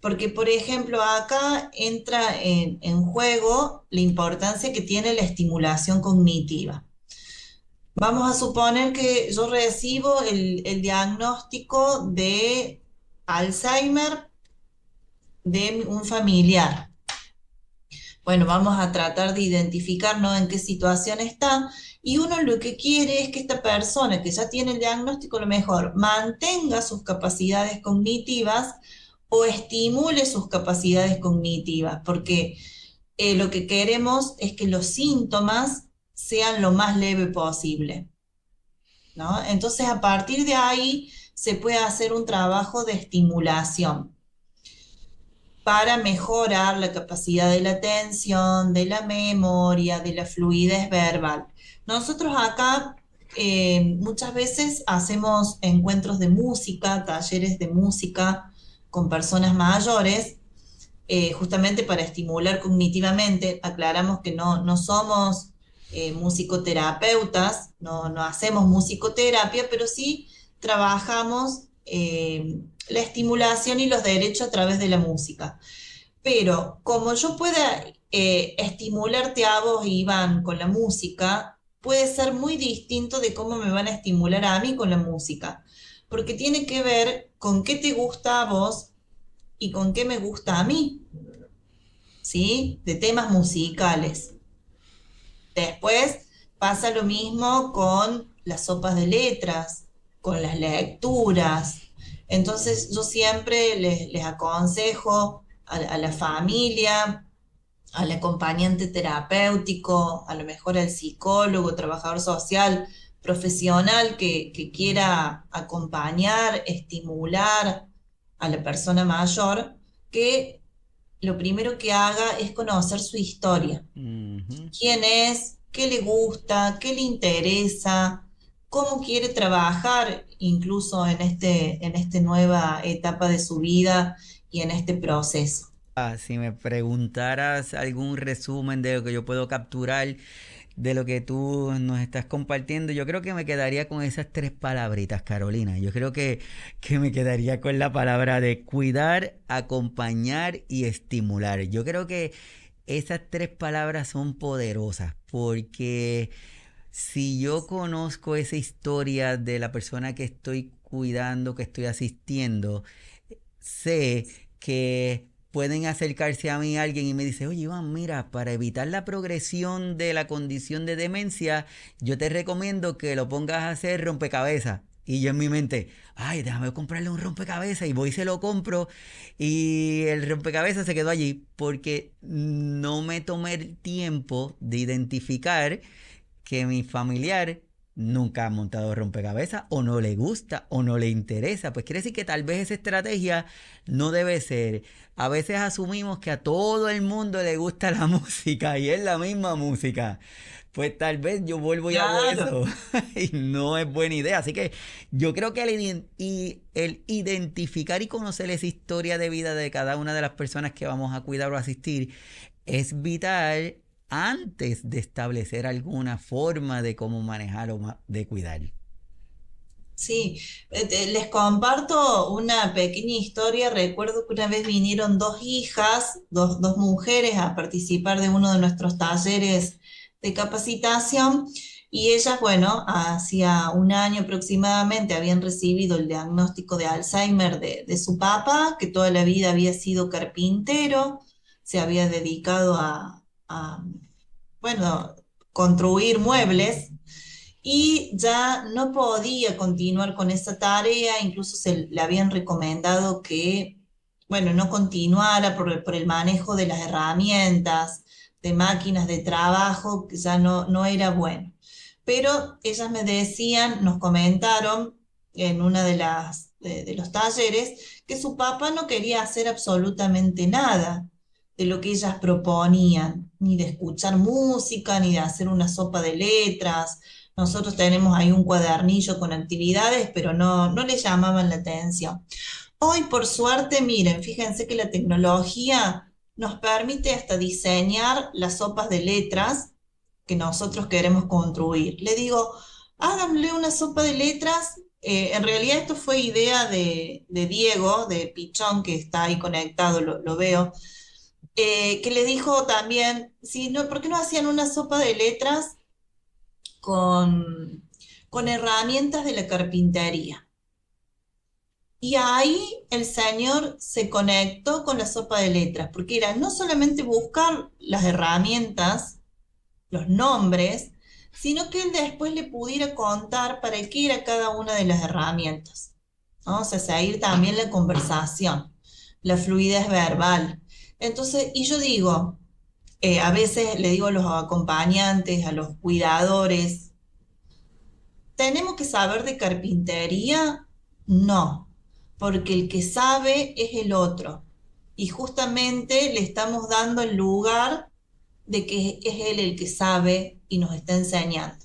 Porque, por ejemplo, acá entra en juego la importancia que tiene la estimulación cognitiva. Vamos a suponer que yo recibo el diagnóstico de Alzheimer de un familiar. Bueno, vamos a tratar de identificar, ¿no?, en qué situación está, y uno lo que quiere es que esta persona que ya tiene el diagnóstico, a lo mejor mantenga sus capacidades cognitivas o estimule sus capacidades cognitivas, porque lo que queremos es que los síntomas sean lo más leve posible, ¿no? Entonces, a partir de ahí se puede hacer un trabajo de estimulación para mejorar la capacidad de la atención, de la memoria, de la fluidez verbal. Nosotros acá muchas veces hacemos encuentros de música, talleres de música con personas mayores, justamente para estimular cognitivamente. Aclaramos que no somos musicoterapeutas, no hacemos musicoterapia, pero sí trabajamos la estimulación y los derechos a través de la música. Pero como yo pueda estimularte a vos, Iván, con la música, puede ser muy distinto de cómo me van a estimular a mí con la música, porque tiene que ver con qué te gusta a vos y con qué me gusta a mí, ¿sí? De temas musicales. Después pasa lo mismo con las sopas de letras, con las lecturas. Entonces yo siempre les aconsejo a la familia, al acompañante terapéutico, a lo mejor al psicólogo, trabajador social, profesional que quiera acompañar, estimular a la persona mayor, que lo primero que haga es conocer su historia. Ujú. ¿Quién es? ¿Qué le gusta? ¿Qué le interesa? ¿Cómo quiere trabajar incluso en esta nueva etapa de su vida y en este proceso? Si me preguntaras algún resumen de lo que yo puedo capturar de lo que tú nos estás compartiendo, yo creo que me quedaría con esas tres palabritas, Carolina. Yo creo que me quedaría con la palabra de cuidar, acompañar y estimular. Yo creo que esas tres palabras son poderosas porque si yo conozco esa historia de la persona que estoy cuidando, que estoy asistiendo, sé que pueden acercarse a mí alguien y me dice, oye Iván, mira, para evitar la progresión de la condición de demencia, yo te recomiendo que lo pongas a hacer rompecabezas. Y yo en mi mente, ay, déjame comprarle un rompecabezas y voy y se lo compro. Y el rompecabezas se quedó allí porque no me tomé el tiempo de identificar que mi familiar nunca ha montado rompecabezas o no le gusta o no le interesa, pues quiere decir que tal vez esa estrategia no debe ser. A veces asumimos que a todo el mundo le gusta la música y es la misma música. Pues tal vez yo vuelvo y hago Claro. eso y no es buena idea. Así que yo creo que el identificar y conocer esa historia de vida de cada una de las personas que vamos a cuidar o asistir es vital antes de establecer alguna forma de cómo manejar o de cuidar. Sí, les comparto una pequeña historia. Recuerdo que una vez vinieron dos hijas, dos mujeres a participar de uno de nuestros talleres de capacitación, y ellas, bueno, hacía un año aproximadamente habían recibido el diagnóstico de Alzheimer de su papá, que toda la vida había sido carpintero, se había dedicado bueno, construir muebles, y ya no podía continuar con esa tarea. Incluso se le habían recomendado que, bueno, no continuara por el manejo de las herramientas, de máquinas de trabajo, que ya no era bueno. Pero ellas me decían, nos comentaron en una de los talleres, que su papá no quería hacer absolutamente nada de lo que ellas proponían, ni de escuchar música, ni de hacer una sopa de letras. Nosotros tenemos ahí un cuadernillo con actividades, pero no le llamaban la atención. Hoy, por suerte, miren, fíjense que la tecnología nos permite hasta diseñar las sopas de letras que nosotros queremos construir. Le digo, háganle una sopa de letras. En realidad esto fue idea de Diego, de Pichón, que está ahí conectado, lo veo, que le dijo también, sí, no, ¿por qué no hacían una sopa de letras con herramientas de la carpintería? Y ahí el Señor se conectó con la sopa de letras, porque era no solamente buscar las herramientas, los nombres, sino que él después le pudiera contar para qué era cada una de las herramientas, ¿no? O sea, seguir también la conversación, la fluidez verbal. Entonces, y yo digo, a veces le digo a los acompañantes, a los cuidadores, ¿tenemos que saber de carpintería? No, porque el que sabe es el otro. Y justamente le estamos dando el lugar de que es él el que sabe y nos está enseñando,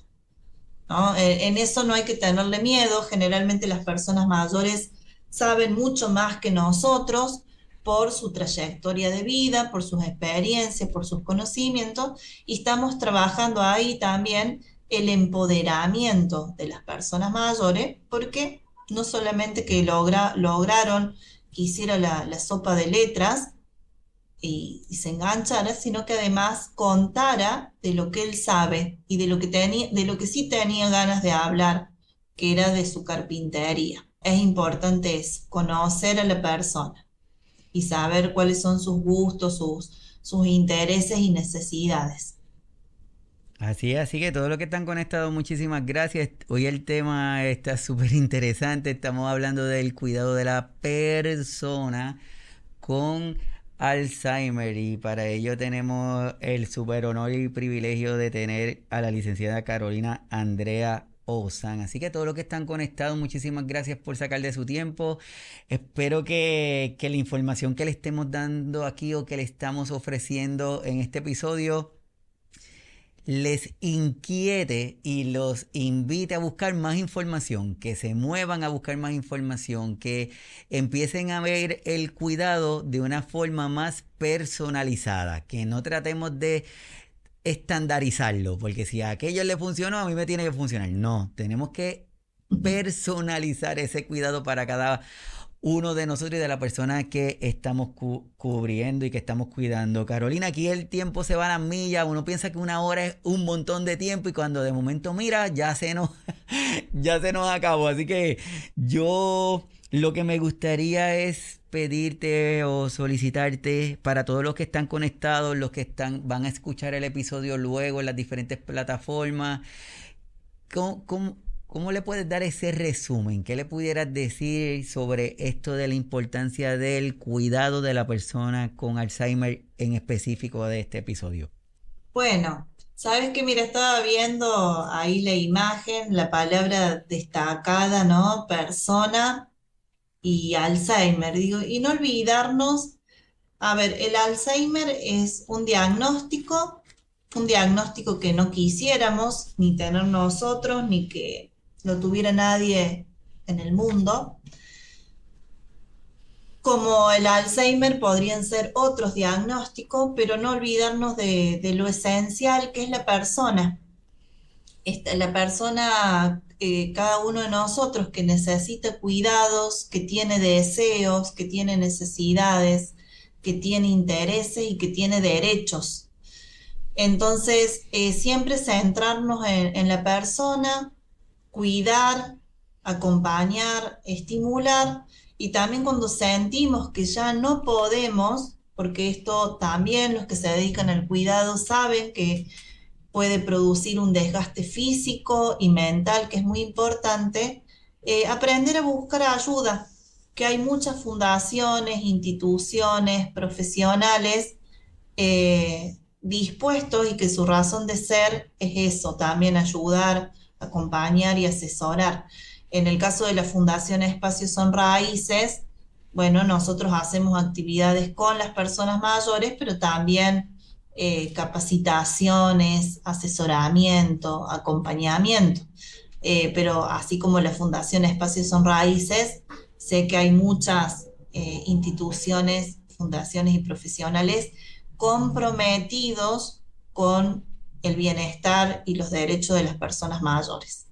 ¿no? En eso no hay que tenerle miedo. Generalmente las personas mayores saben mucho más que nosotros por su trayectoria de vida, por sus experiencias, por sus conocimientos, y estamos trabajando ahí también el empoderamiento de las personas mayores, porque no solamente que lograron que hiciera la sopa de letras, y se enganchara, sino que además contara de lo que él sabe y de lo que tenía, de lo que sí tenía ganas de hablar, que era de su carpintería. Es importante eso, conocer a la persona y saber cuáles son sus gustos, sus intereses y necesidades. Así que todos los que están conectados, muchísimas gracias. Hoy el tema está súper interesante. Estamos hablando del cuidado de la persona con Alzheimer y para ello tenemos el súper honor y privilegio de tener a la licenciada Carolina Andrea Ozan. Así que todos los que están conectados, muchísimas gracias por sacar de su tiempo. Espero que la información que le estemos dando aquí o que le estamos ofreciendo en este episodio les inquiete y los invite a buscar más información, que se muevan a buscar más información, que empiecen a ver el cuidado de una forma más personalizada, que no tratemos de estandarizarlo, porque si a aquello le funcionó, a mí me tiene que funcionar. No, tenemos que personalizar ese cuidado para cada uno de nosotros y de la persona que estamos cubriendo y que estamos cuidando. Carolina, aquí el tiempo se va a las millas, uno piensa que una hora es un montón de tiempo y cuando de momento mira, ya se nos acabó. Así que yo lo que me gustaría es pedirte o solicitarte para todos los que están conectados, los que van a escuchar el episodio luego en las diferentes plataformas. ¿Cómo le puedes dar ese resumen? ¿Qué le pudieras decir sobre esto de la importancia del cuidado de la persona con Alzheimer en específico de este episodio? Bueno, sabes que mira, estaba viendo ahí la imagen, la palabra destacada, ¿no? Persona y Alzheimer, digo, y no olvidarnos. A ver, el Alzheimer es un diagnóstico que no quisiéramos ni tener nosotros, ni que lo tuviera nadie en el mundo. Como el Alzheimer podrían ser otros diagnósticos, pero no olvidarnos de lo esencial que es la persona. La persona, cada uno de nosotros que necesita cuidados, que tiene deseos, que tiene necesidades, que tiene intereses y que tiene derechos. Entonces, siempre centrarnos en la persona, cuidar, acompañar, estimular, y también cuando sentimos que ya no podemos, porque esto también los que se dedican al cuidado saben que puede producir un desgaste físico y mental que es muy importante, aprender a buscar ayuda, que hay muchas fundaciones, instituciones, profesionales dispuestos y que su razón de ser es eso, también ayudar, acompañar y asesorar. En el caso de la Fundación Espacios Son Raíces, bueno, nosotros hacemos actividades con las personas mayores, pero también capacitaciones, asesoramiento, acompañamiento. Pero así como la Fundación Espacios Son Raíces, sé que hay muchas instituciones, fundaciones y profesionales comprometidos con el bienestar y los derechos de las personas mayores.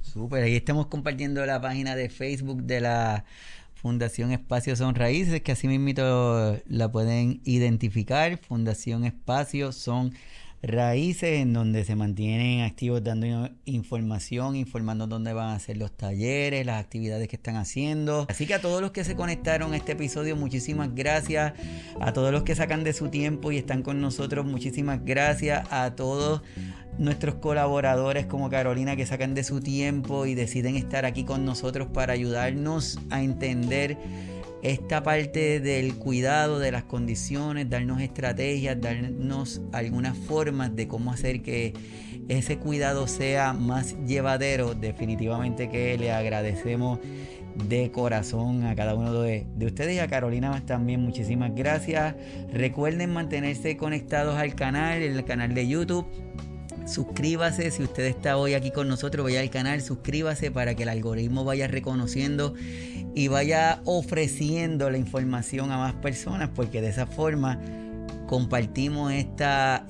Súper, ahí estamos compartiendo la página de Facebook de la Fundación Espacio Son que así mismito la pueden identificar. Fundación Espacio Son Raíces, en donde se mantienen activos dando información, informando dónde van a ser los talleres, las actividades que están haciendo. Así que a todos los que se conectaron a este episodio, muchísimas gracias. A todos los que sacan de su tiempo y están con nosotros, muchísimas gracias. A todos nuestros colaboradores como Carolina, que sacan de su tiempo y deciden estar aquí con nosotros para ayudarnos a entender esta parte del cuidado de las condiciones, darnos estrategias, darnos algunas formas de cómo hacer que ese cuidado sea más llevadero. Definitivamente que le agradecemos de corazón a cada uno de ustedes, y a Carolina también muchísimas gracias. Recuerden mantenerse conectados al canal, el canal de YouTube. Suscríbase, si usted está hoy aquí con nosotros, vaya al canal, suscríbase para que el algoritmo vaya reconociendo y vaya ofreciendo la información a más personas, porque de esa forma compartimos esta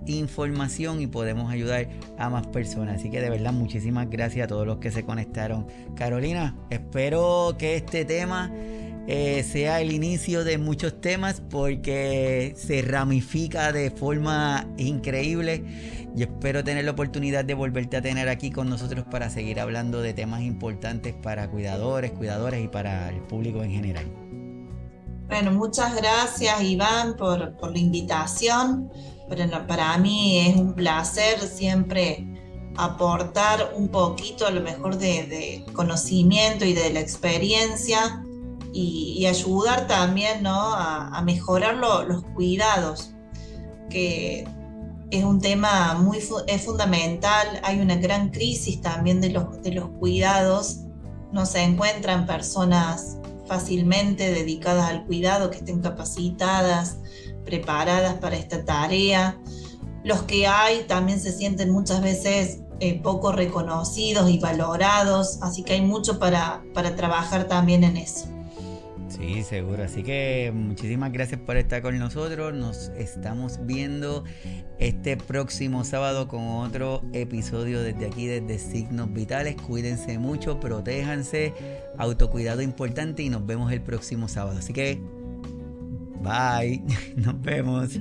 información y podemos ayudar a más personas. Así que de verdad muchísimas gracias a todos los que se conectaron. Carolina, espero que este tema sea el inicio de muchos temas, porque se ramifica de forma increíble. Yo espero tener la oportunidad de volverte a tener aquí con nosotros para seguir hablando de temas importantes para cuidadores, cuidadoras y para el público en general. Bueno, muchas gracias, Iván, por la invitación. Para mí es un placer siempre aportar un poquito, a lo mejor, de conocimiento y de la experiencia, y ayudar también, ¿no?, a mejorar los cuidados, que es un tema es fundamental. Hay una gran crisis también de los cuidados. No se encuentran personas fácilmente dedicadas al cuidado, que estén capacitadas, preparadas para esta tarea. Los que hay también se sienten muchas veces poco reconocidos y valorados, así que hay mucho para trabajar también en eso. Sí, seguro. Así que muchísimas gracias por estar con nosotros. Nos estamos viendo este próximo sábado con otro episodio desde aquí, desde Signos Vitales. Cuídense mucho, protéjanse, autocuidado importante, y nos vemos el próximo sábado. Así que, bye, nos vemos.